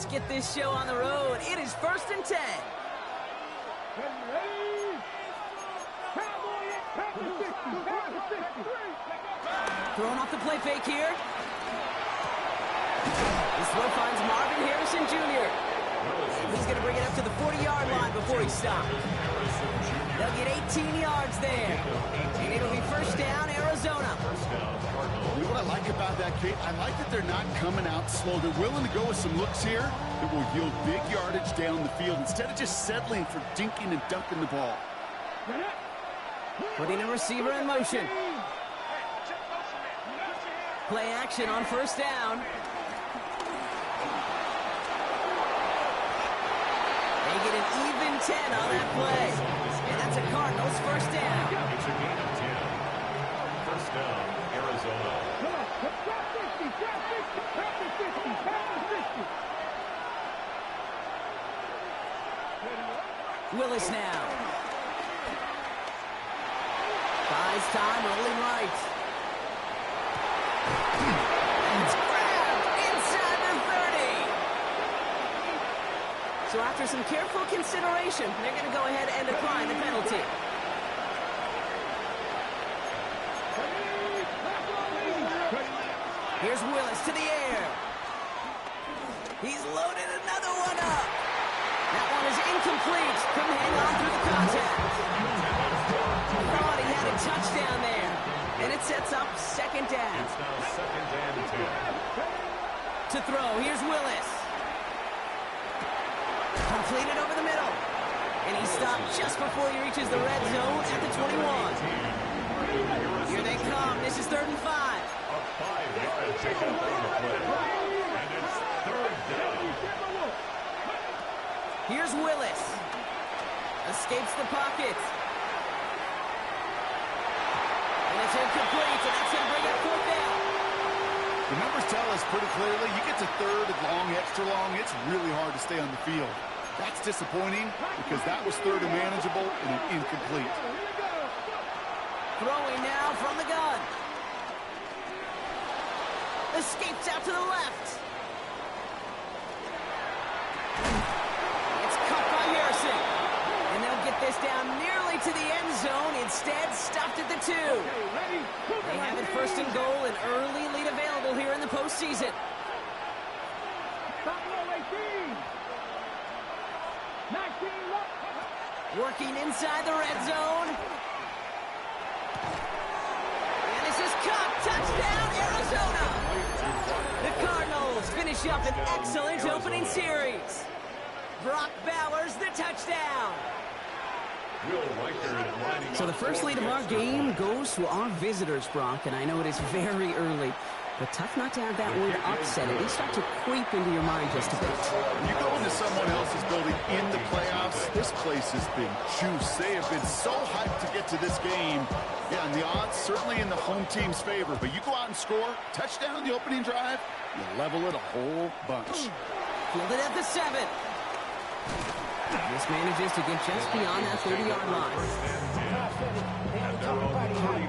let's get this show on the road. It is 1st and 10. Throwing off the play fake here. This throw finds Marvin Harrison Jr. He's going to bring it up to the 40-yard line before he stops. They'll get 18 yards there. And it'll be first down, Arizona. You know what I like about that, Kate? I like that they're not coming out slow. They're willing to go with some looks here that will yield big yardage down the field instead of just settling for dinking and dunking the ball. Putting a receiver in motion. Play action on first down. They get an even 10 on that play. And that's a Cardinals first down. It's a gain of 10. First down, Arizona. Willis now. Buys time, rolling right. It's grabbed inside the 30. So after some careful consideration, they're going to go ahead and decline the penalty. Here's Willis to the air. He's loaded another one up. That one is incomplete. Couldn't hang on through the contact. Thought he had a touchdown there. And it sets up second down. It's now second and 10. To throw, here's Willis. Completed over the middle. And he stopped just before he reaches the red zone at the 21. Here they come. This is 3rd and 5. A 5-yard pickup on the play. And it's 3rd down. Here's Willis. Escapes the pocket. And it's incomplete, and that's going to bring up 4th down. The numbers tell us pretty clearly, you get to 3rd and long, extra long, it's really hard to stay on the field. That's disappointing because that was 3rd and manageable and an incomplete. Throwing now from the gun. Escapes out to the left. It's caught by Harrison. And they'll get this down nearly to the end zone. Instead, stopped at the 2. They have it 1st and goal, an early lead available here in the postseason. Working inside the red zone. And this is caught. Touchdown, Arizona. The Cardinals finish up an excellent opening series. Brock Bowers, the touchdown. So the first lead of our game goes to our visitors, Brock, and I know it is very early, but tough not to have that word upset. At least start to creep into your mind just a bit. You go into someone else's building in the playoffs, this place has been juice. They have been so hyped to get to this game. Yeah, and the odds certainly in the home team's favor, but you go out and score, touchdown the opening drive, you level it a whole bunch. Fielded at the 7. This manages to get just beyond that 30-yard line. Only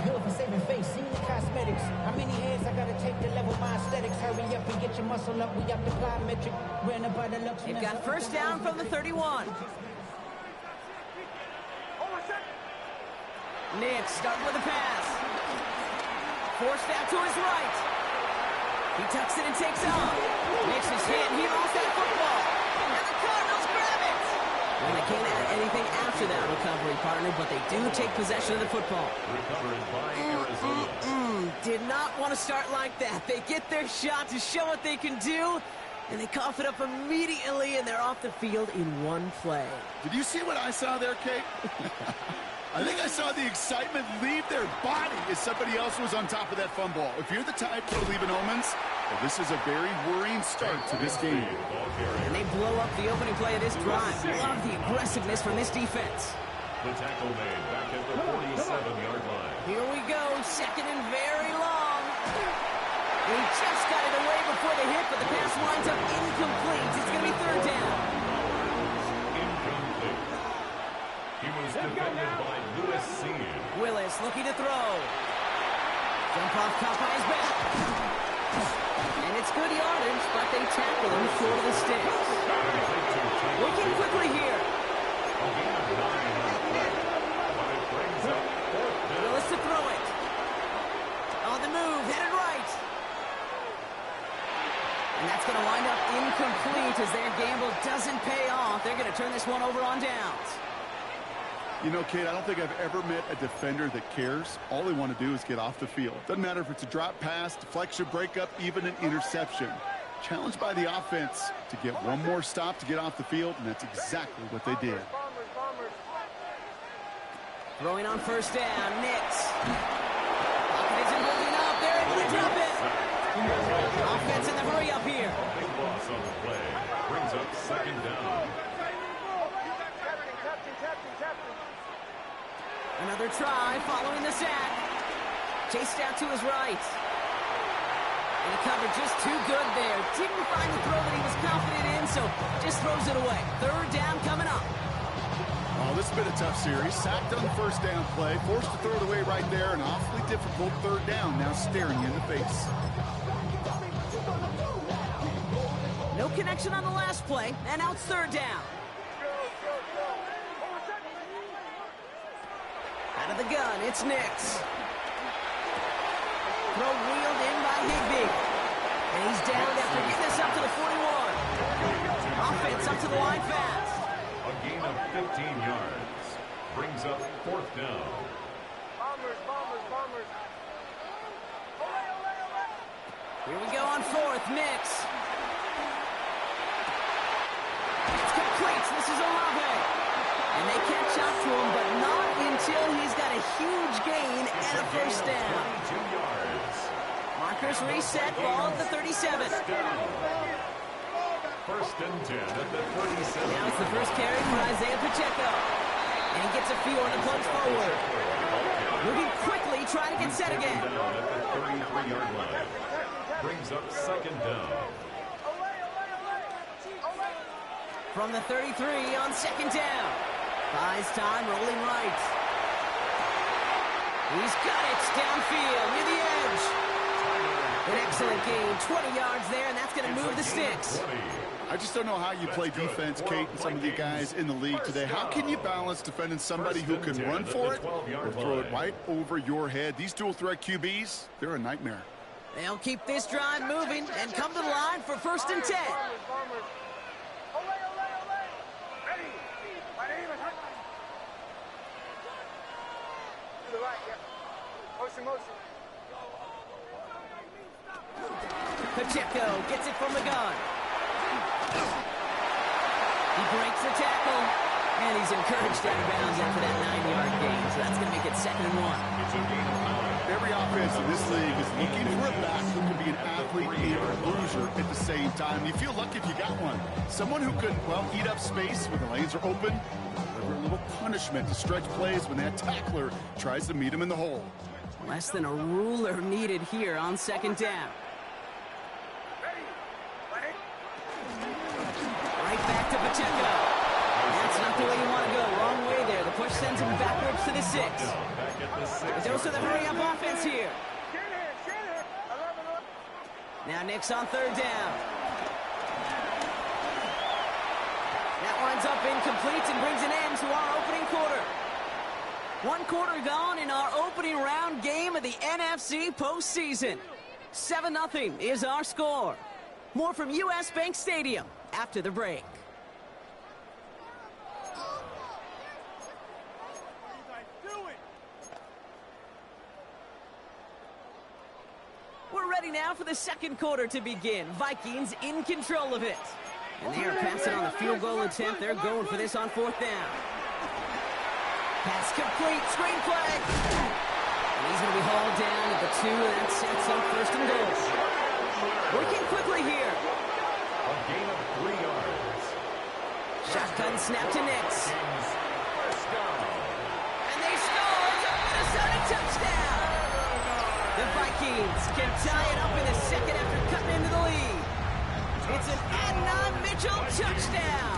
good for saving face, seen the cosmetics. How many hands I gotta take to level my aesthetics? Hurry up and get your muscle up, we up the plyometric. Ran up by the looks. They've got first down from the 31. Nick starting with a pass. Forced out to his right. He tucks it and takes off. Nick's his hit, he lost that football. And the Cardinals grab it. Well, they can't add anything after that recovery, partner, but they do take possession of the football. Recovered by Arizona. Did not want to start like that. They get their shot to show what they can do, and they cough it up immediately, and they're off the field in one play. Did you see what I saw there, Kate? I think I saw the excitement leave their body as somebody else was on top of that fun ball. If you're the type to leave an omens, well, this is a very worrying start to this game. And they blow up the opening play of this drive. Love the aggressiveness from this defense. The tackle made back at the 47-yard line. Here we go, 2nd and very long. He just got it away before the hit, but the pass winds up incomplete. It's going to be 3rd down. Incomplete. He was defended by Lewis Senior. Willis looking to throw. Jump off, caught by his back. And it's good yardage, but they tackle him short of the sticks. Working quickly here. Willis to throw it. On the move, headed right. And that's going to wind up incomplete as their gamble doesn't pay off. They're going to turn this one over on downs. You know, Kate, I don't think I've ever met a defender that cares. All they want to do is get off the field. Doesn't matter if it's a drop pass, deflection, breakup, even an interception. Challenged by the offense to get one more stop to get off the field, and that's exactly what they did. Throwing on first down, Nix. Pocket isn't moving up. They're able to drop it. Offense in the hurry up here. Big loss on the play. Brings up second down. Another try following the sack. Chased out to his right. And he covered just too good there. Didn't find the throw that he was confident in, so just throws it away. Third down coming up. Oh, this has been a tough series. Sacked on the first down play. Forced to throw it away right there. An awfully difficult third down now staring you in the face. No connection on the last play, and now it's third down. Out of the gun, it's Nix. Throw wheeled in by Higbee. And he's down after getting this up to the 41. Offense up to the line fast. A gain of 15 yards. Brings up fourth down. Here we go on fourth, Nix. It's complete. This is Olave. And they catch up to him, but not until he's got a huge gain and a first down. 22 yards. Markers reset, ball at the 37. First and 10 at the 37. Now it's the first carry for Isaiah Pacheco. And he gets a feel on the punch forward. Moving quickly, trying to get set again. Down at the 33-yard line. Brings up second down. From the 33 on second down. Buys time, rolling right. He's got it downfield near the edge. An excellent gain, 20 yards there, and that's going to move the sticks. I just don't know how you play defense, Kate, and some of the guys in the league today. How can you balance defending somebody who can run for it or throw it right over your head? These dual threat QBs, they're a nightmare. They'll keep this drive moving and come to the line for first and 10. Pacheco gets it from the gun. He breaks the tackle, and he's encouraged out of bounds after that 9-yard gain, so that's going to make it second and 1. It's a gain of 9. Every offense in this league is looking for a back who can be an athlete and a loser at the same time. You feel lucky if you got one. Someone who can, well, eat up space when the lanes are open, deliver a little punishment to stretch plays when that tackler tries to meet him in the hole. Less than a ruler needed here on second down. Right back to Pacheco. That's not the way you want to go. Wrong way there. The push sends him backwards to the 6. A dose of the hurry-up offense here. Now Nix on third down. That winds up incomplete and brings an end to our opening quarter. 1 quarter gone in our opening round game of the NFC postseason. 7-0 is our score. More from U.S. Bank Stadium after the break. We're ready now for the second quarter to begin. Vikings in control of it. And they are passing on the field goal attempt. They're going for this on fourth down. Pass complete, screen play. And he's going to be hauled down at the 2, and that sets up first and goal. Working quickly here. A gain of 3 yards. Shotgun snap to Nix. And they score. It's a Minnesota touchdown. The Vikings can tie it up in the second after cutting into the lead. It's an Adnan Mitchell touchdown.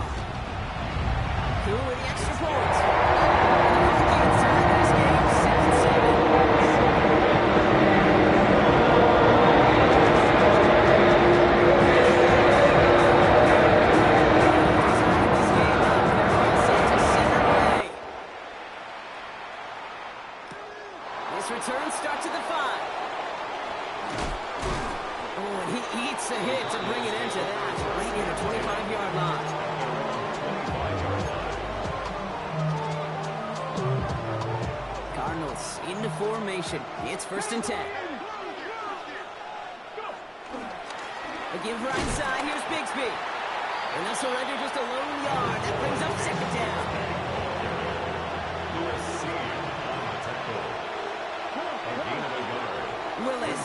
Who with the extra points? Vikings tie this game 7-7. This return starts at the 5. Oh, and he eats a hit to bring it into that, right near the 25-yard line. Cardinals into formation. It's 1st and 10. A give right side. Here's Bigsby. And they'll surrender just a lone yard. That brings up 2nd down. Willis.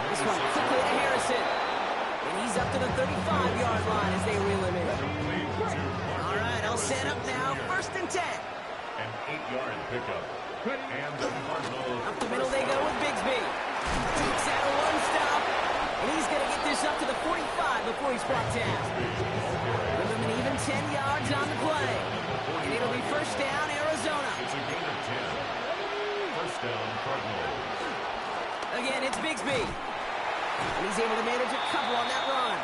This one quickly to Harrison. And he's up to the 35-yard line as they reel him in. All right, all set up now. 1st and 10. An 8-yard pickup. And the Cardinals. Up the middle they go with Bigsby. Takes out a one-stop. And he's going to get this up to the 45 before he's brought down. Give him an even 10 yards on the play. And it'll be 1st down, Arizona. It's a gain of 10. 1st down, Cardinals. Again, it's Bigsby. And he's able to manage a couple on that run.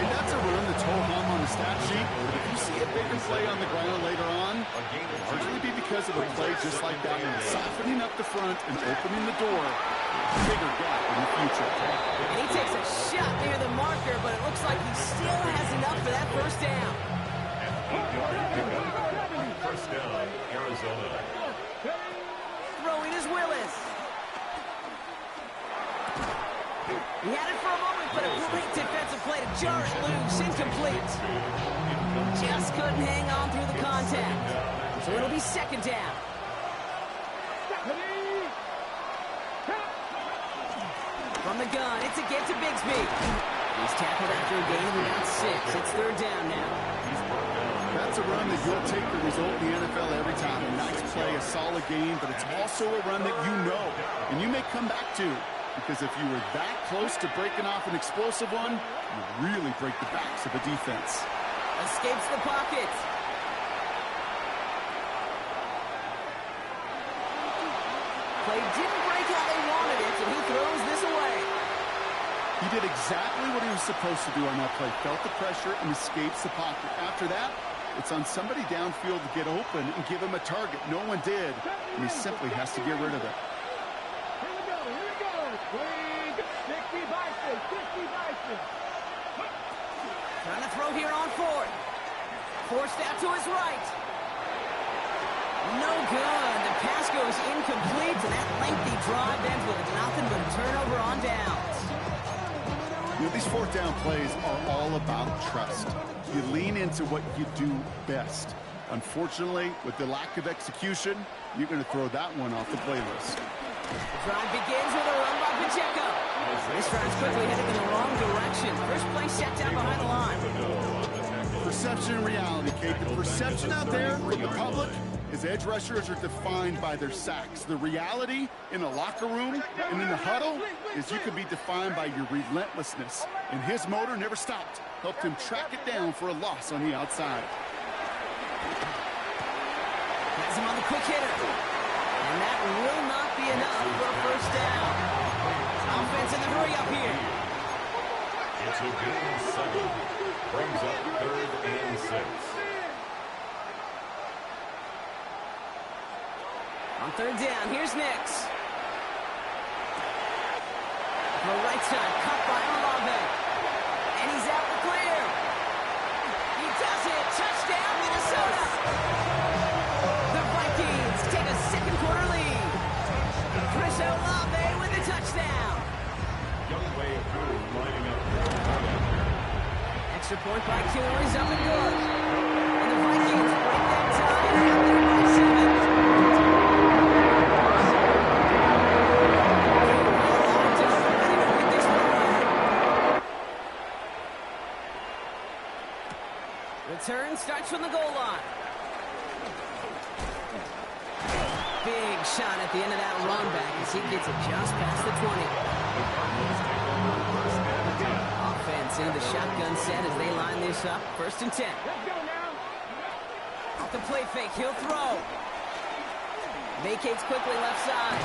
And that's a run that's whole home on the stat sheet. But if you see a bigger play on the ground later on, it'll largely be because of a play just like that one, softening up the front and opening the door. Bigger gap in the future. And he takes a shot near the marker, but it looks like he still has enough for that 1st down. An 8-yard pickup. 1st down, Arizona. Throwing is Willis. He had it for a moment, but a great defensive play to jar it loose. Incomplete. Just couldn't hang on through the contact. So it'll be 2nd down. From the gun, it's a get to Bigsby. He's tackled after a gain of about 6. It's 3rd down now. That's a run that you'll take the result in the NFL every time. A nice play, a solid game, but it's also a run that you know and you may come back to. Because if you were that close to breaking off an explosive one, you really break the backs of the defense. Escapes the pocket. Play didn't break how they wanted it, and he throws this away. He did exactly what he was supposed to do on that play. Felt the pressure and escapes the pocket. After that, it's on somebody downfield to get open and give him a target. No one did, and he simply has to get rid of it. Trying to throw here on 4th. Forced out to his right. No good. The pass goes incomplete, and that lengthy drive ends with nothing but a turnover on downs. You know, these 4th down plays are all about trust. You lean into what you do best. Unfortunately, with the lack of execution, you're going to throw that one off the playlist. The drive begins with a run by Pacheco. This drive's quickly heading in the wrong direction. First play set down behind the line. Perception and reality, Kate. The perception out there from the public is edge rushers are defined by their sacks. The reality in the locker room and in the huddle is you can be defined by your relentlessness. And his motor never stopped. Helped him track it down for a loss on the outside. Has him on the quick hitter. And that will not be enough for a 1st down. Offense in the hurry up here. It's a gain of 7. Brings up 3rd and 6. On 3rd down, here's Nix. The right side, cut by Olave. And he's out the clear. He does it. Touchdown, Minnesota. The Vikings take a 2nd quarter lead. Chris Olave with the touchdown. Young Wei Fu lining up. Extra point by Killer is up and good. And the Vikings break that tie and have their by 7. Return starts from the goal line. Big shot at the end of that run back as he gets it just past the 20. Offense into the shotgun set as they line this up. 1st and 10. Off the play fake, he'll throw. Vacates quickly left side.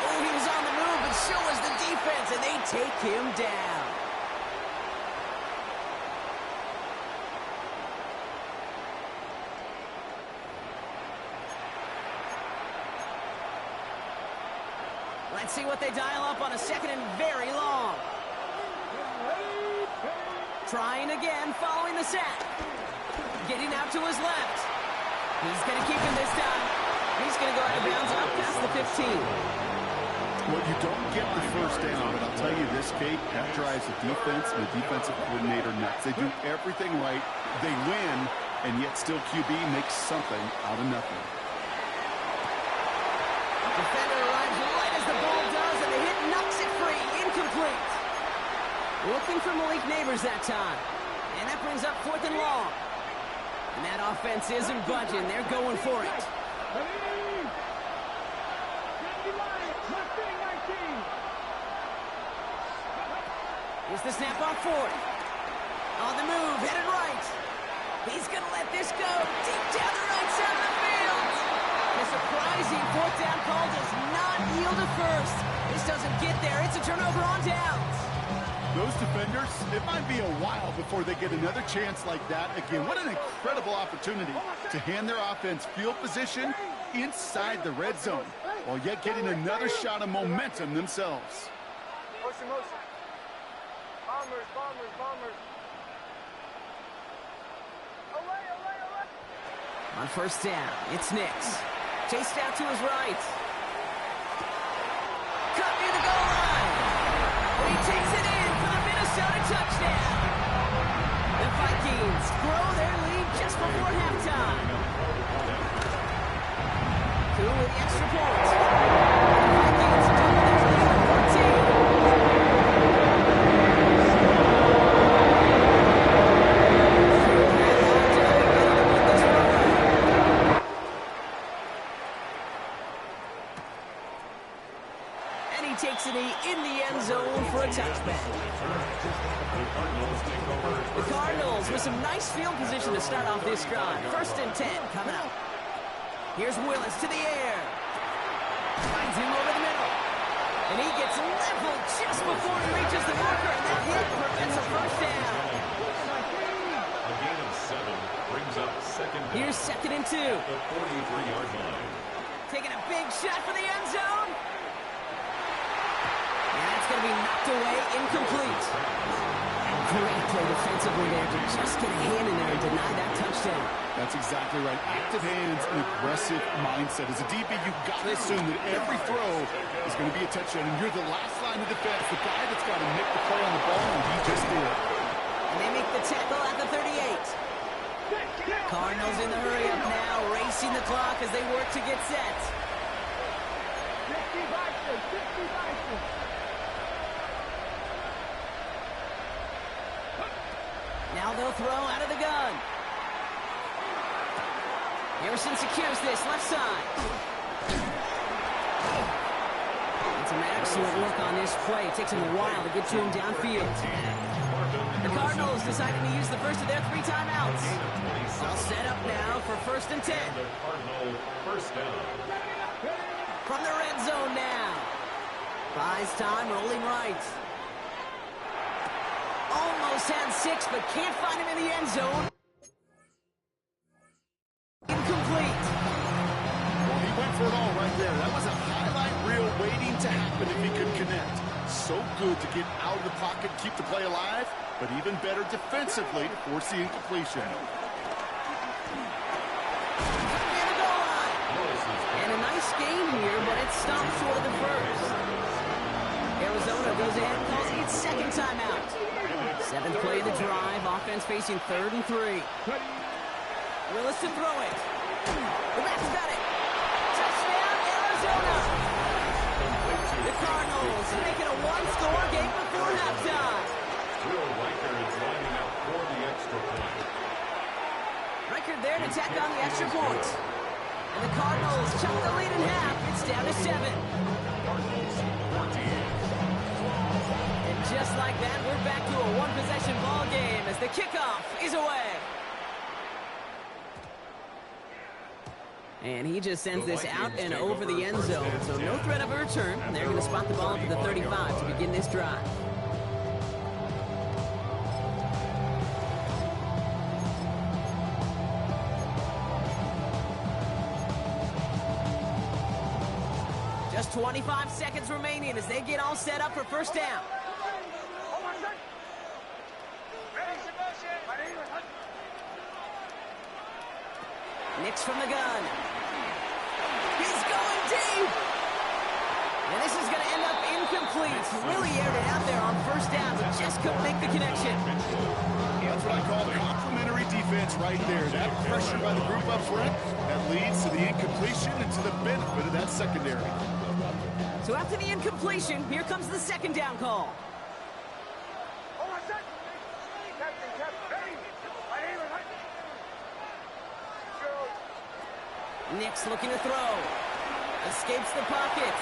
Oh, he was on the move, but so was the defense, and they take him down. Let's see what they dial up on a second and very long. Trying again, following the sack. Getting out to his left. He's going to keep him this time. He's going to go out of bounds up past the 15. Well, you don't get the first down, but I'll tell you this, Kate, that drives the defense and the defensive coordinator nuts. They do everything right. They win, and yet still QB makes something out of nothing. Defender arrives right as the ball does, and the hit knocks it free. Incomplete. Looking for Malik Neighbors that time. And that brings up 4th and long. And that offense isn't budging. They're going for it. Here's the snap on 4th. On the move, headed right. He's going to let this go deep down the right side of the field. The surprising 4th down call does not yield a first. This doesn't get there. It's a turnover on downs. Those defenders, it might be a while before they get another chance like that again. What an incredible opportunity to hand their offense field position inside the red zone, while yet getting another shot of momentum themselves. Motion. Bombers. Away. On first down, it's Nix. Chased out to his right. Cut near the goal line. He takes it in for the Minnesota touchdown. The Vikings grow their lead just before halftime. Two with the extra point. The Vikings double their lead to 14. Takes it in the end zone for a touchback. The Cardinals with some nice field position to start off this drive. 1st and 10 coming up. Here's Willis to the air. Finds him over the middle. And he gets leveled just before he reaches the marker, and that hit prevents a first down. A gain of 7 brings up 2nd down. Here's 2nd and 2. At the 43-yard line. Taking a big shot for the end zone. Going to be knocked away, incomplete. Great play defensively there to just get a hand in there and deny that touchdown. That's exactly right. Active hands and aggressive mindset. As a DB, you've got to assume that every throw is going to be a touchdown, and you're the last line of defense, the guy that's got to make the play on the ball, and he just did. And they make the tackle at the 38. Cardinals in the hurry up now, racing the clock as they work to get set. Now they'll throw out of the gun. Harrison secures this left side. It's an excellent look on this play. It takes him a while to get to him downfield. The Cardinals decided to use the first of their 3 timeouts. All set up now for 1st and 10. Cardinal first down. From the red zone now. Buys time, rolling right. Almost had 6, but can't find him in the end zone. Incomplete. Well, he went for it all right there. That was a highlight reel waiting to happen if he could connect. So good to get out of the pocket, keep the play alive, but even better defensively to force the incompletion. And a nice game here, but it stops short of the first. Arizona goes ahead and calls its 2nd timeout. 7th play of the drive. Offense facing 3rd and 3. Willis to throw it. That's got it. Touchdown, Arizona. The Cardinals make it a 1-score game before halftime. Will Riker is lining up for the extra point. Riker there to tack on the extra point. And the Cardinals chop the lead in half. It's down to 7. Cardinals 48. Just like that, we're back to a one-possession ball game as the kickoff is away. And he just sends this out and over the end zone, so no threat of a return. They're going to spot the ball up at the 35 to begin this drive. Just 25 seconds remaining as they get all set up for first down. Nix from the gun. He's going deep. And this is going to end up incomplete. Really aired it out there on first down, but just couldn't make the connection. That's what I call complementary defense right there. That pressure by the group up front, that leads to the incompletion and to the benefit of that secondary. So after the incompletion, here comes the second down call. Nix looking to throw. Escapes the pocket.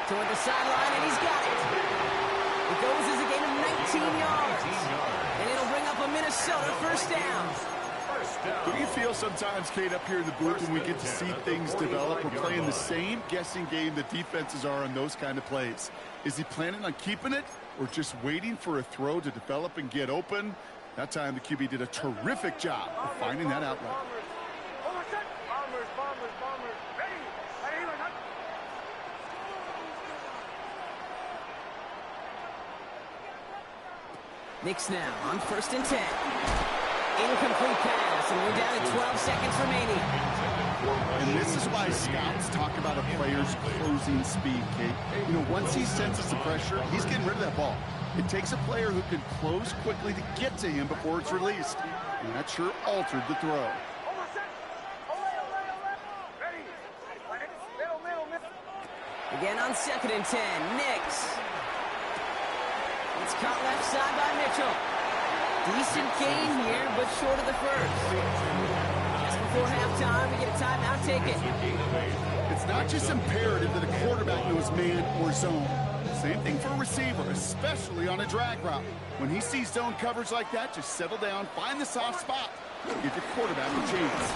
Toward the sideline, and he's got it. It goes as a gain of 19 yards. And it'll bring up a Minnesota first down. Do you feel sometimes, Kate, up here in the booth when we get to see things develop? We're playing the same guessing game the defenses are on those kind of plays. Is he planning on keeping it or just waiting for a throw to develop and get open? That time the QB did a terrific job of finding that outlet. Nix now on 1st and 10. Incomplete pass, and we're down to 12 seconds remaining. And this is why scouts talk about a player's closing speed, Kate. You know, once he senses the pressure, he's getting rid of that ball. It takes a player who can close quickly to get to him before it's released. And that sure altered the throw. Again on 2nd and 10, Nix. It's caught left side by Mitchell. Decent gain here, but short of the first. Just before halftime, we get a timeout taken. It's not just imperative that a quarterback knows man or zone. Same thing for a receiver, especially on a drag route. When he sees zone coverage like that, just settle down, find the soft spot. Give your quarterback a chance.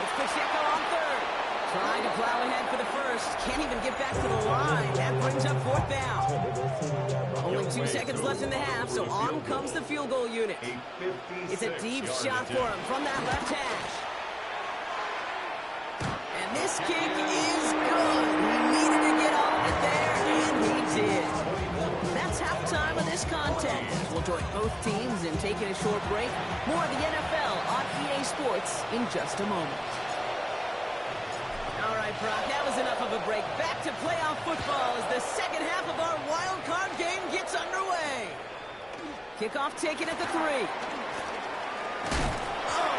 It's Pacheco on 3rd. Trying to plow ahead for the first. Can't even get back to the line. That brings up 4th down. Only 2 seconds left in the half, so on comes the field goal unit. It's a deep shot for him from that left hash. And this kick is good. He needed to get all of it there, and he did. That's halftime of this contest. We'll join both teams in taking a short break. More of the NFL on EA Sports in just a moment. All right, Brock, that was enough of a break. Back to playoff football as the second half of our wild card game gets underway. Kickoff taken at the 3. Oh,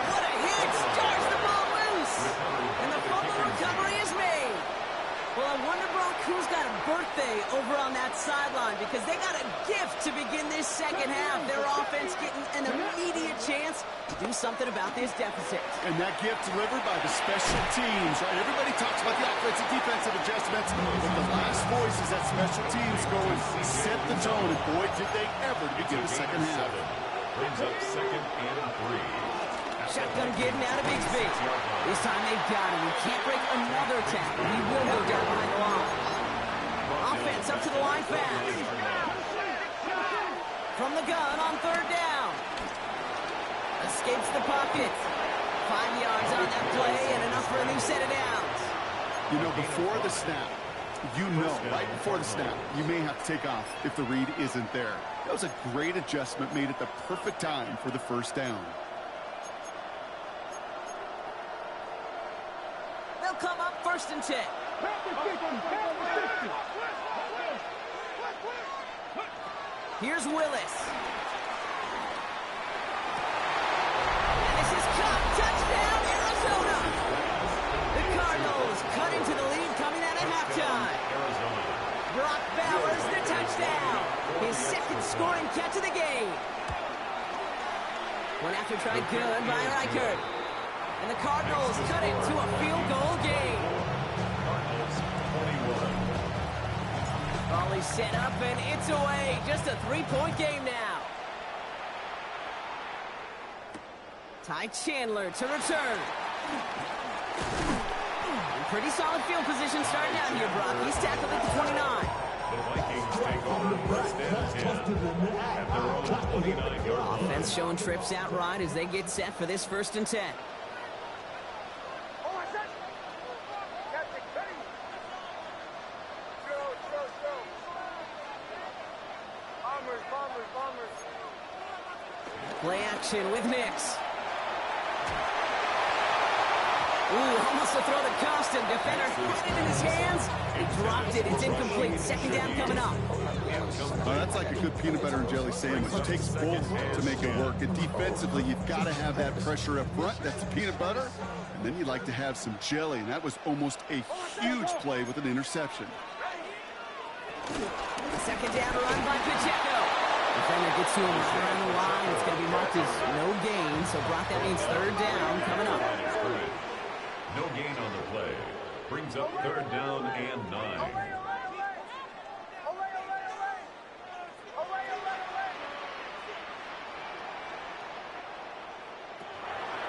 what a hit! Stars the ball loose! And the fumble recovery is made. Well, I wonder, Brock, who's got a birthday over on that sideline, because they got a gift to begin this second half. Their offense getting an immediate chance to do something about this deficit. And that gift delivered by the special teams, right? Everybody talks about the offensive defensive adjustments, but the last voice is that special teams go and set the tone, and boy, did they ever to begin the second half. Brings up 2nd and 3. Shotgun getting out of Bigsby. This time they've got him. We can't break another tackle. He will go down behind the line. Offense up to the line fast. From the gun on 3rd down. Escapes the pocket. 5 yards on that play and enough for a new set of downs. You know, before the snap, right before the snap, you may have to take off if the read isn't there. That was a great adjustment made at the perfect time for the first down. They'll come up 1st and 10. Here's Willis. And this is caught. Touchdown, Arizona. The Cardinals cut into the lead coming out of halftime. Brock Bowers, the touchdown. His 2nd scoring catch of the game. One after try good by Reichert. And the Cardinals cut it to a field goal game. Volley set up, and it's away. Just a 3-point game now. Ty Chandler to return. Pretty solid field position starting out here, Brock. He's tackled at the 29. The Vikings take over 1st and 10 at their own 29-yard line. Offense showing trips out right as they get set for this 1st and 10. Bombers. Play action with Nix. Ooh, almost to throw the cost him. Defender had it in his hands. He dropped it. It's incomplete. Second down coming up. That's like a good peanut butter and jelly sandwich. It takes both to make it work. And defensively, you've got to have that pressure up front. That's the peanut butter. And then you'd like to have some jelly. And that was almost a huge play with an interception. Second down run by Pacheco. Defender gets to him right around the line. It's going to be marked as no gain. So, Brock, that means third down coming up. No gain on the play. Brings up third down and 9.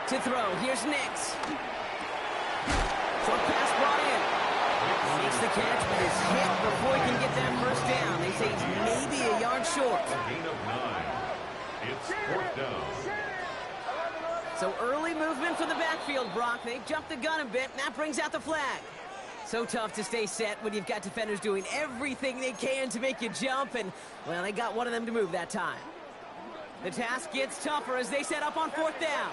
To throw, here's Nix. Short pass brought in. He makes the catch, but is hit before he can get that first down. They say he's maybe a yard short. Gain of 9. It's fourth down. So early movement for the backfield, Brock. They jumped the gun a bit, and that brings out the flag. So tough to stay set when you've got defenders doing everything they can to make you jump, and, well, they got one of them to move that time. The task gets tougher as they set up on fourth down.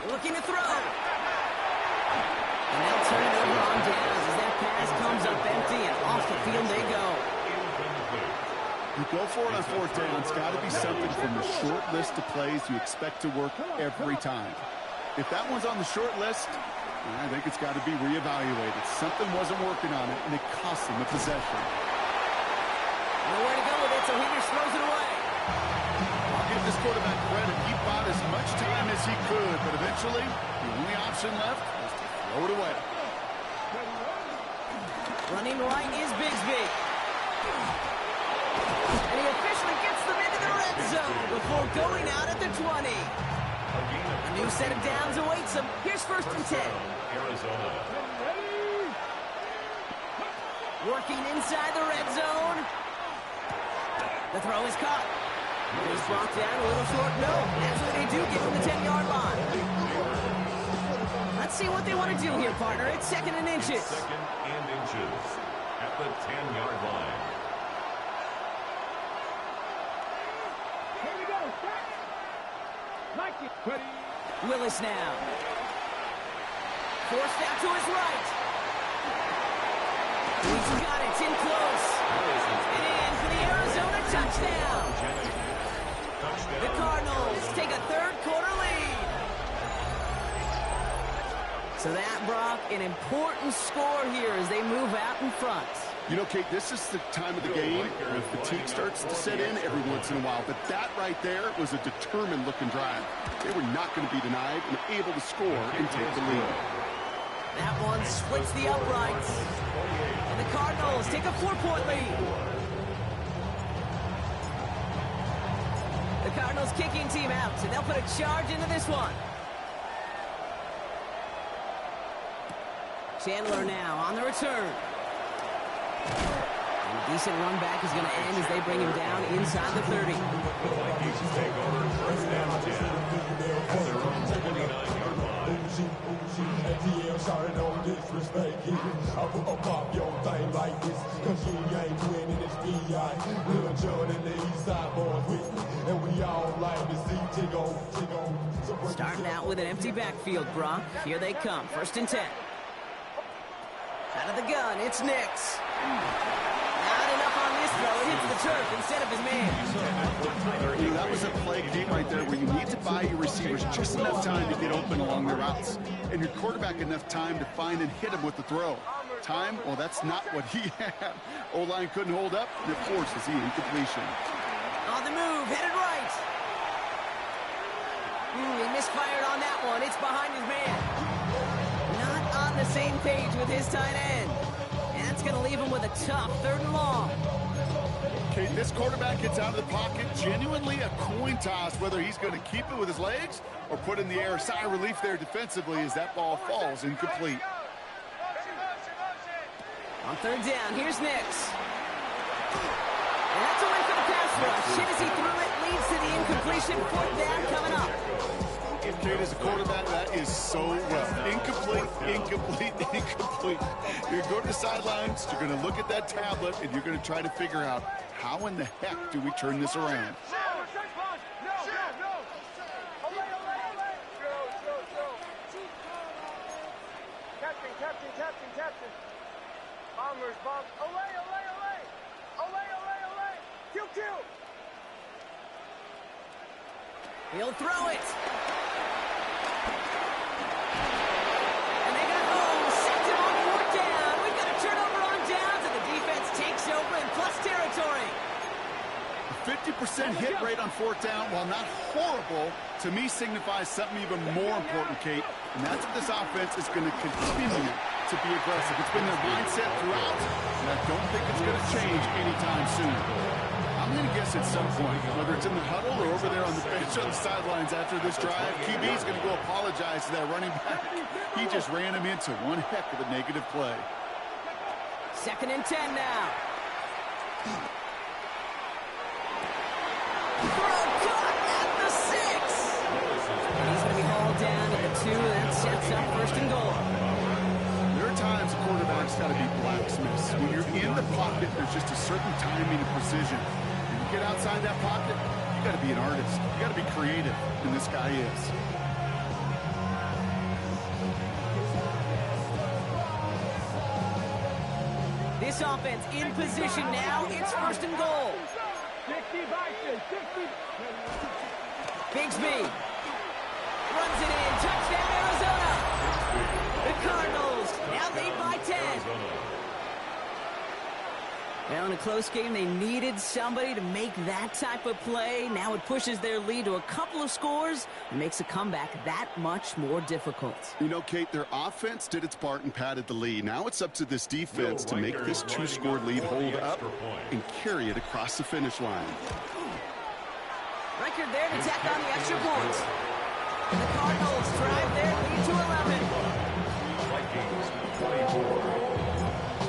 Looking to throw. And they'll turn it over on downs as that pass comes up empty, and off the field they go. You go for it on fourth down. It's got to be something from the short list of plays you expect to work every time. If that one's on the short list, I think it's got to be reevaluated. Something wasn't working on it, and it cost them the possession. Nowhere to go with it, so he just throws it away. I'll give this quarterback credit. He bought as much time as he could, but eventually, the only option left was to throw it away. Running right is Bigsby. And he officially gets them into the red zone before going out at the 20. A new set of downs awaits him. Here's first and 10. Arizona. Working inside the red zone. The throw is caught. He's brought down a little short. No, that's what they do, get from the 10-yard line. Let's see what they want to do here, partner. It's second and inches. Second and inches at the 10-yard line. Willis now. Forced out to his right. He's got it. It's in close. And in for the Arizona touchdown. The Cardinals take a third-quarter lead. So that, Brock, an important score here as they move out in front. You know, Kate, this is the time of the game where fatigue starts to set in every once in a while. But that right there was a determined-looking drive. They were not going to be denied and able to score and take the lead. That one splits the uprights. And the Cardinals take a 4-point lead. The Cardinals kicking team out, and they'll put a charge into this one. Chandler now on the return. And a decent run back is going to end as they bring him down inside the 30. The Vikings take over first down 10 at their own 29-yard line. Starting out with an empty backfield, Brock. Here they come. First and 10. Out of the gun, it's Nix. Not enough on this throw. It hits the turf instead of his man. That was a play deep right there where you need to buy your receivers just enough time to get open along their routes. And your quarterback enough time to find and hit him with the throw. Time? Well, that's not what he had. O-line couldn't hold up, and it forces the incompletion. On the move, headed right. He misfired on that one. It's behind his man. Not on the same page with his tight end. And that's going to leave him with a tough third and long. Okay, this quarterback gets out of the pocket. Genuinely a coin toss whether he's going to keep it with his legs or put in the air. Sigh of relief there defensively as that ball falls incomplete. On third down, here's Nix. And that's a win for the pass rush. Hit as he threw it, leads to the incompletion. Fourth down coming up. Kate, as a quarterback, that is so well. Incomplete, incomplete, incomplete. You're going to the sidelines, you're going to look at that tablet, and you're going to try to figure out how in the heck do we turn this around. Captain. Bombers, bomb. Olay. Q. He'll throw it. And they got home. Sent him on fourth down. We've got a turnover on downs, and the defense takes over in plus territory. 50% hit rate on fourth down, while not horrible, to me signifies something even more important, Kate. And that's what this offense is going to continue to be aggressive. It's been their mindset throughout, and I don't think it's going to change anytime soon. I'm going to guess at some point, whether it's in the huddle or over there on the bench on the sidelines after this drive, QB's going to go apologize to that running back. He just ran him into one heck of a negative play. 2nd and 10 now. Throw caught at the 6. And he's going to be hauled down at the 2, and that sets up 1st and goal. There are times a quarterback's got to be blacksmiths. When you're in the pocket, there's just a certain timing and precision. When you get outside that pocket, you got to be an artist. You got to be creative, and this guy is. This offense in position now. It's 1st and goal. 60 Bison, 60. Bigsby runs it in. Touchdown, Arizona. The Cardinals now lead by 10. Well, in a close game, they needed somebody to make that type of play. Now it pushes their lead to a couple of scores and makes a comeback that much more difficult. You know, Kate, their offense did its part and padded the lead. Now it's up to this defense to make this 2-score lead hold up and carry it across the finish line. Record there to tack on the extra points. And the Cardinals drive their lead to 11. Vikings 24.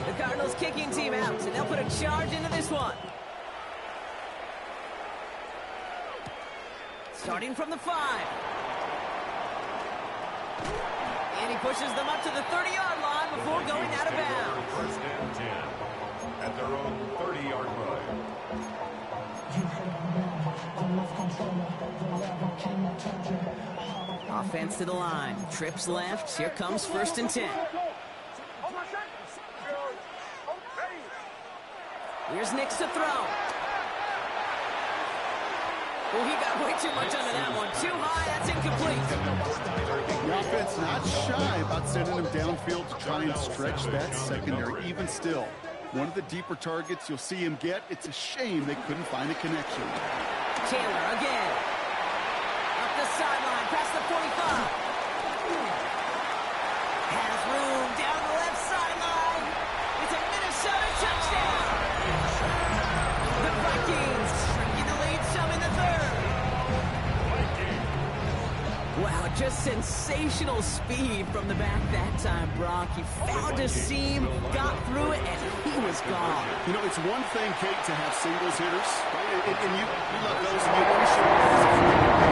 The Cardinals kicking team out, and they'll put a charge into this one. Starting from the 5. And he pushes them up to the 30-yard line before going out of bounds. 1st and 10 at their own 30-yard line. Offense to the line. Trips left. Here comes 1st and 10. Here's Nix to throw. Oh, he got way too much under that one. Too high, that's incomplete. The offense not shy about sending him downfield to try and stretch that secondary. Even still, one of the deeper targets you'll see him get. It's a shame they couldn't find a connection. Taylor again. Up the sideline, past the 45. Has room down the left sideline. It's a Minnesota touchdown. The Vikings shrinking the lead some in the 3rd. Wow, just sensational speed from the back that time, Brock. He found a seam, got through it, and he was gone. You know, it's one thing, Kate, to have singles hitters, right? And you love those, and you appreciate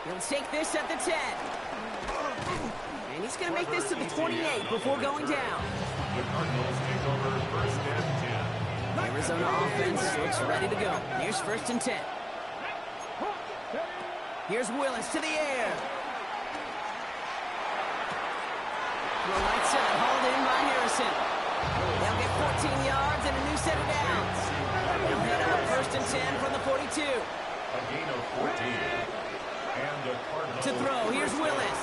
He'll take this at the 10. And he's going to make this to the 28 before going down. The Cardinals take over 1st and 10. Arizona offense looks ready to go. Here's 1st and 10. Here's Willis to the air. Throw right side, hauled in by Harrison. They'll get 14 yards and a new set of downs. They'll head up 1st and 10 from the 42. A gain of 14. And the Cardinals To throw, here's Willis.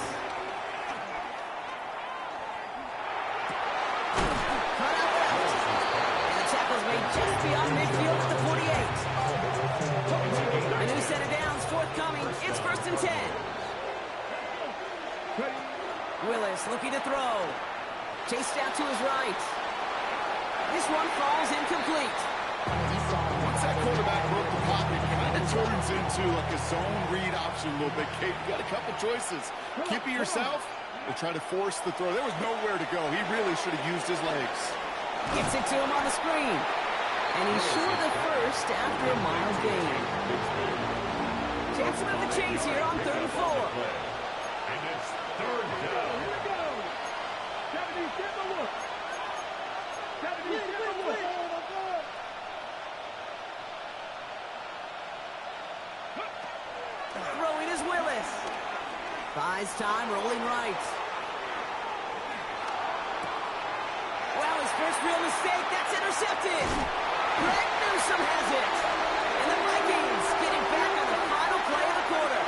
Cut out left. And the tackle's made just beyond midfield at the 48. A new set of downs forthcoming. It's 1st and 10. Willis looking to throw. Chased out to his right. This one falls incomplete. that quarterback broke the pocket, kind of turns into like a zone read option a little bit. Kate, you got a couple choices. Keep it yourself or try to force the throw. There was nowhere to go. He really should have used his legs. Gets it to him on the screen. And he's short of the first after a mile gain. Chance to move the chains here on 3rd and 4. And it's 3rd down. Here we go. 70, get the look. 70, get the look. Throwing is Willis. Buys time, rolling right. Well, his first real mistake, that's intercepted. Greg Newsome has it. And the Vikings getting back on the final play of the quarter.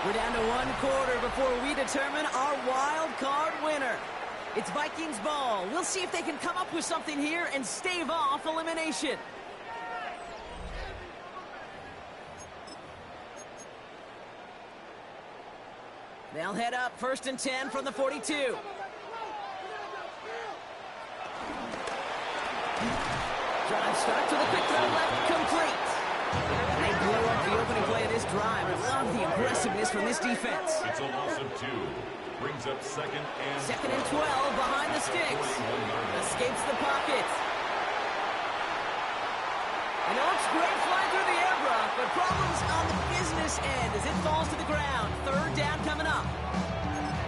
We're down to 1 quarter before we determine our wild card winner. It's Vikings ball. We'll see if they can come up with something here and stave off elimination. They'll head up 1st and 10 from the 42. Drive starts with a quick throw left, complete. And they blow up the opening play of this drive. I love the aggressiveness from this defense. It's a loss of 2. Brings up 2nd and 12 behind the sticks. Escapes the pocket. And it looks great flying through the air, Brock, but problems on the business end as it falls to the ground. 3rd down coming up.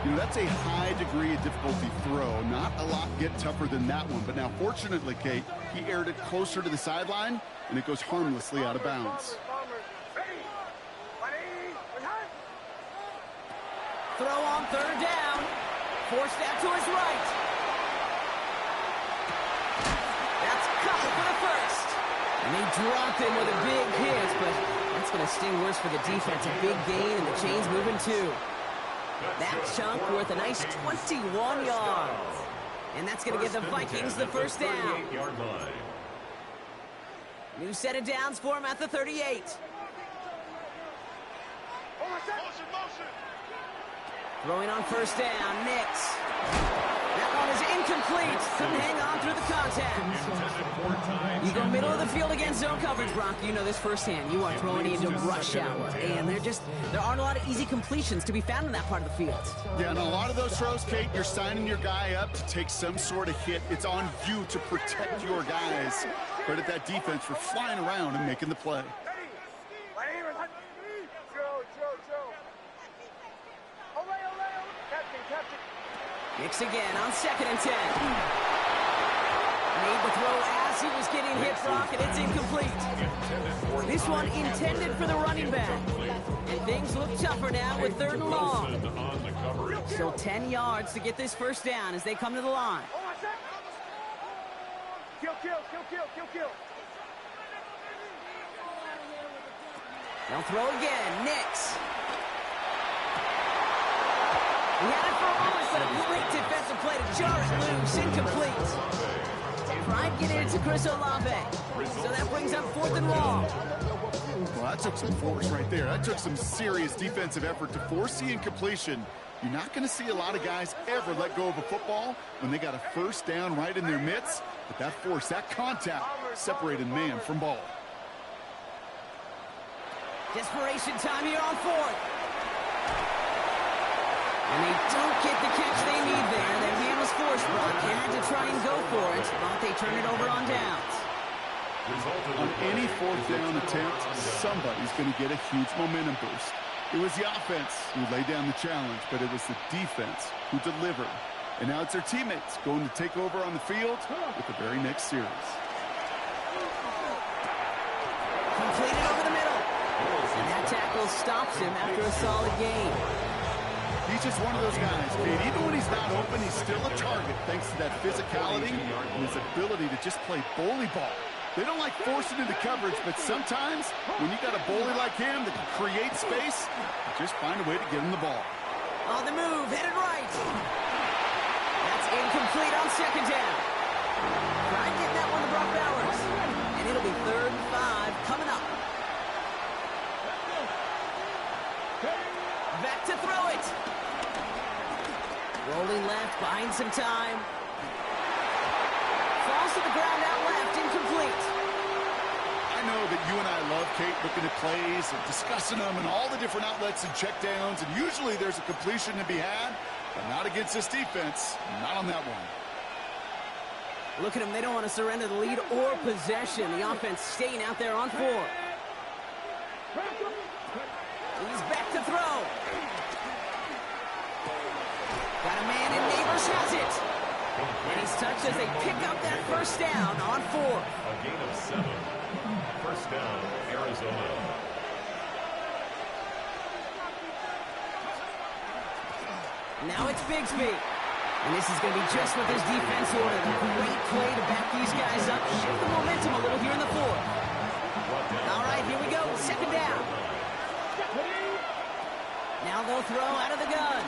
You know, that's a high degree of difficulty throw. Not a lot get tougher than that one. But now, fortunately, Kate, he aired it closer to the sideline, and it goes harmlessly out of bounds. Throw on 3rd down. Forced out to his right. That's covered for the first. And they dropped him with a big hit, but that's going to sting worse for the defense. A big gain, and the chain's moving too. That chunk worth a nice 21 yards. And that's going to give the Vikings the 1st down. New set of downs for him at the 38. Throwing on 1st down, Nix. That one is incomplete. Couldn't hang on through the contact. You go middle of the field against zone coverage, Brock. You know this firsthand. You are throwing into rush hour. And there aren't a lot of easy completions to be found in that part of the field. Yeah, and a lot of those throws, Kate, you're signing your guy up to take some sort of hit. It's on you to protect your guys. Credit that defense for flying around and making the play. Nix again on 2nd and 10. Made the throw as he was getting hit, Brock, and it's incomplete. This one intended for the running back. And things look tougher now with 3rd and long. Still 10 yards to get this 1st down as they come to the line. Kill. They'll throw again. Nix. He had it for a moment, but a great defensive play to jar it loose. Incomplete. Tried getting it to Chris Olave. So that brings up 4th and long. Well, that took some force right there. That took some serious defensive effort to force the incompletion. You're not going to see a lot of guys ever let go of a football when they got a 1st down right in their midst. But that force, that contact, separated man from ball. Desperation time here on 4th. And they don't get the catch they need there. Their man was forced, Brock. Had to try and go for it, but they turn it over on downs. On any 4th down attempt, somebody's going to get a huge momentum boost. It was the offense who laid down the challenge, but it was the defense who delivered. And now it's their teammates going to take over on the field with the very next series. Completed over the middle. And that tackle stops him after a solid gain. He's just one of those guys, Kate. Even when he's not open, he's still a target thanks to that physicality and his ability to just play bully ball. They don't like forcing into coverage, but sometimes when you got a bully like him that can create space, you just find a way to get him the ball. On the move, headed right. That's incomplete on 2nd down. Try getting that one to Brock Bowers. And it'll be 3rd and 5 coming up. Back to throw it. Rolling left, buying some time. Falls to the ground out left, incomplete. I know that you and I love, Kate, looking at plays and discussing them and all the different outlets and checkdowns, and usually there's a completion to be had, but not against this defense, not on that one. Look at them, they don't want to surrender the lead or possession. The offense staying out there on 4. He's back to throw. Got a man, and Neighbors has it. And he's touched as they pick up that first down on 4. A gain of 7. First down, Arizona. Now it's Bigsby. And this is going to be just what this defense ordered. A great play to back these guys up. Shift the momentum a little here in the 4th. All right, here we go. Second down. Now they'll throw out of the gun.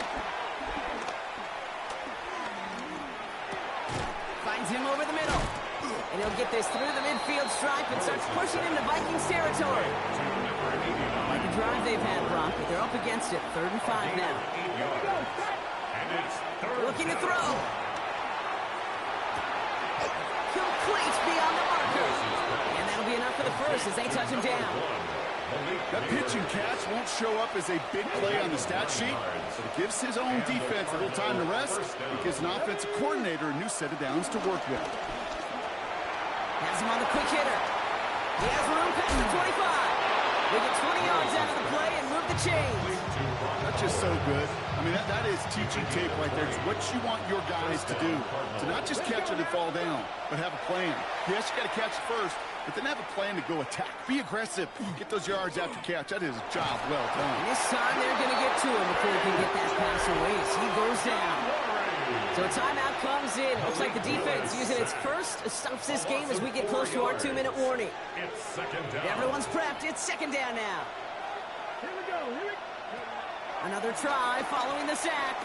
Finds him over the middle. And he'll get this through the midfield stripe and starts pushing into Vikings territory. Like a drive they've had, Brock, but they're up against it. 3rd and 5 now. Looking to throw. Complete beyond the marker. And that'll be enough for the first as they touch him down. That pitch and catch won't show up as a big play on the stat sheet, but it gives his own defense a little time to rest. It gives an offensive coordinator a new set of downs to work with. Has him on the quick hitter. He has room past the 25. They get 20 yards out of the play and move the chains. That's just so good. I mean, that is teaching tape right there. It's what you want your guys to do. To not just catch it and fall down, but have a plan. Yes, you got to catch it first, but then have a plan to go attack. Be aggressive. Get those yards after catch. That is a job well done. And this time they're going to get to him before he can get that pass away as he goes down. So a timeout comes in. Looks like the defense using its first stops this game as we get close to our 2-minute warning. It's second down. Everyone's prepped. It's second down now. Here we go. Another try following the sack.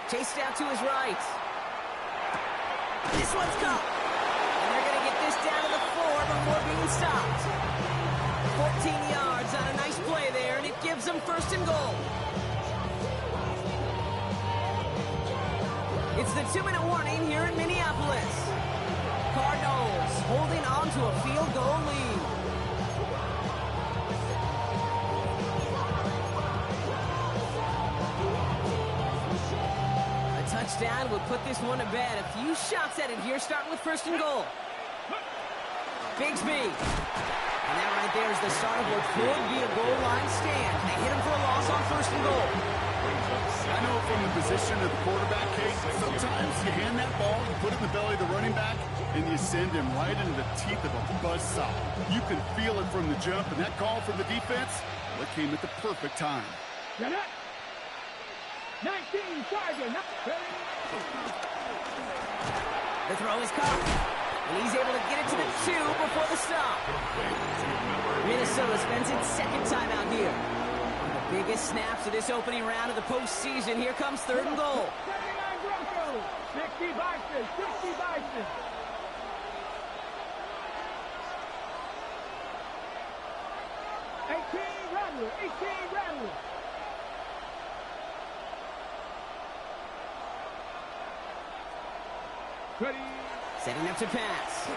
Chased out to his right. This one's caught. And they're going to get this down to the 4 before being stopped. 14 yards on a nice play there, and it gives them 1st and goal. It's the 2-minute warning here in Minneapolis. Cardinals holding on to a field goal lead. A touchdown would put this one to bed. A few shots at it here, starting with 1st and goal. Bigsby. And that right there is the start of what could be a goal line stand. They hit him for a loss on 1st and goal. I know from the position of the quarterback, Kate, sometimes you hand that ball, you put it in the belly of the running back, and you send him right into the teeth of a buzzsaw. You can feel it from the jump, and that call from the defense, well, it came at the perfect time. 19, Tiger. The throw is caught, and he's able to get it to the 2 before the stop. Minnesota spends its 2nd timeout here. The biggest snaps of this opening round of the postseason. Here comes 3rd and goal. 79 Broncos. 60 Bison. 60 Bison. Rattler. 18 Rattler. Ready. Setting up to pass.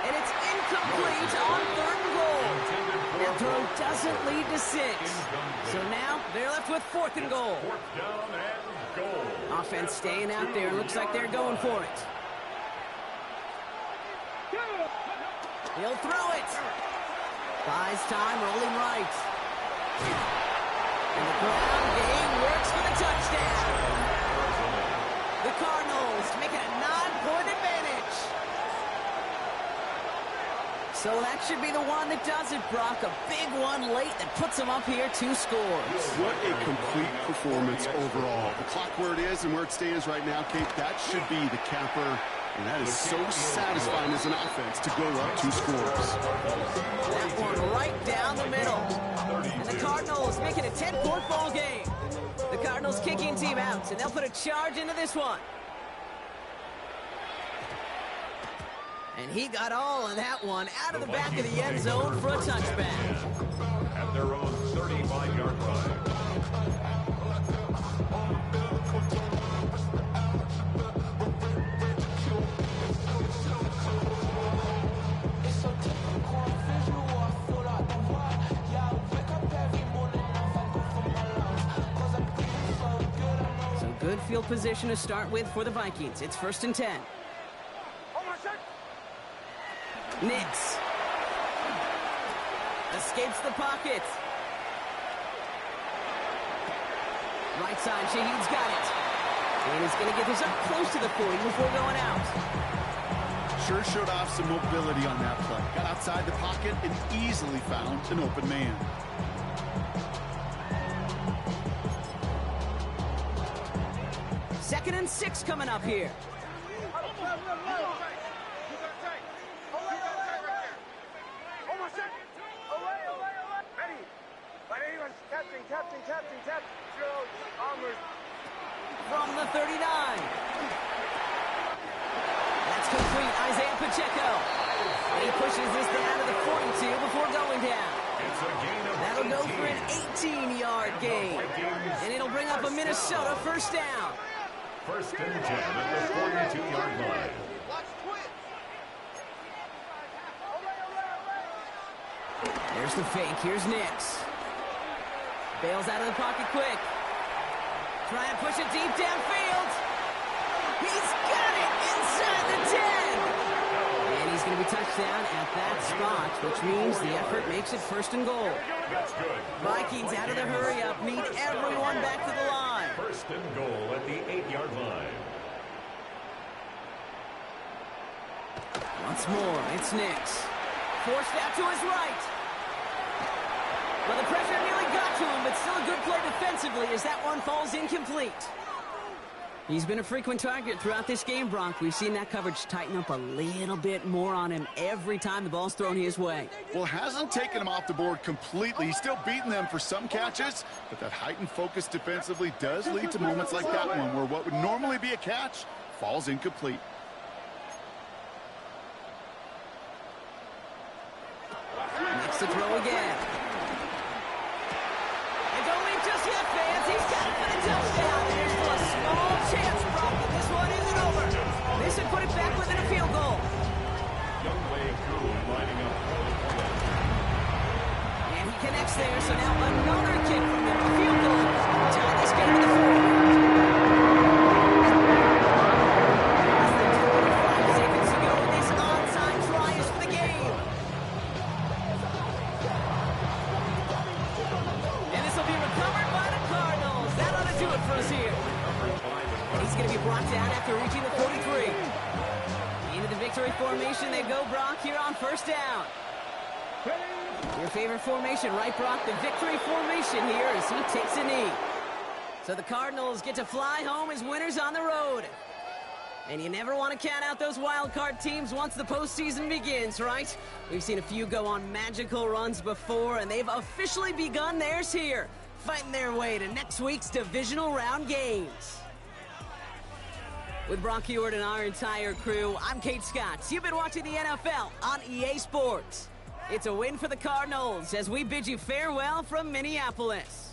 And it's incomplete on 3rd and goal. That throw doesn't lead to 6. So now they're left with 4th and goal. 4th down and goal. Offense staying out there. Looks like they're going for it. He'll throw it. Buys time, rolling right. And the ground game works for the touchdown. The Cardinals make it a 9-point advantage. So that should be the one that does it, Brock. A big one late that puts them up here 2 scores. What a complete performance overall. The clock where it is and where it stands right now, Kate, that should be the capper. And that is so satisfying as an offense to go up 2 scores. That one right down the middle. And the Cardinals make it a 10-point ball game. The Cardinals kicking team out, and they'll put a charge into this one. And he got all of that one out of the back of the end zone for a touchback. At their own 35-yard line. Good field position to start with for the Vikings. It's 1st and 10. Nix. Escapes the pocket. Right side, Shaheed's got it. And he's going to get this up close to the 40 before going out. Sure showed off some mobility on that play. Got outside the pocket and easily found an open man. Second and 6 coming up here. From the 39. That's complete. Isaiah Pacheco. And he pushes this down to the 42 before going down. That'll go for an 18-yard gain. And it'll bring up a Minnesota first down. 1st and 10 at the 42-yard line. There's the fake. Here's Nix. Bails out of the pocket quick. Try and push it deep downfield. He's got it inside the 10. And he's going to be touchdown at that spot, which means the effort makes it 1st and goal. That's good. Vikings out of the hurry-up need everyone back to the line. 1st and goal at the 8-yard line. Once more, it's Nix. Forced out to his right. Well, the pressure nearly got to him, but still a good play defensively as that one falls incomplete. He's been a frequent target throughout this game, Bronk. We've seen that coverage tighten up a little bit more on him every time the ball's thrown his way. Well, hasn't taken him off the board completely. He's still beating them for some catches, but that heightened focus defensively does lead to moments like that one where what would normally be a catch falls incomplete. Next to throw again. And don't leave just yet, fans. He's got it for the touchdown. There's still a small chance, Brock, that this one isn't over. This should put it back within a field goal. Young Wei Koo lining up. And he connects there, so now another kick from him. A field goal. Tie this game to the 4. As the 25 seconds to go, this onside try is for the game. And this will be recovered by the Cardinals. That ought to do it for us here. And he's going to be brought down after reaching the 43. Into the victory formation they go, Brock, here on 1st down. Your favorite formation, right, Brock? The victory formation here as he takes a knee. So the Cardinals get to fly home as winners on the road. And you never want to count out those wild card teams once the postseason begins, right? We've seen a few go on magical runs before, and they've officially begun theirs here, fighting their way to next week's divisional round games. With Brock Ewart and our entire crew, I'm Kate Scott. You've been watching the NFL on EA Sports. It's a win for the Cardinals as we bid you farewell from Minneapolis.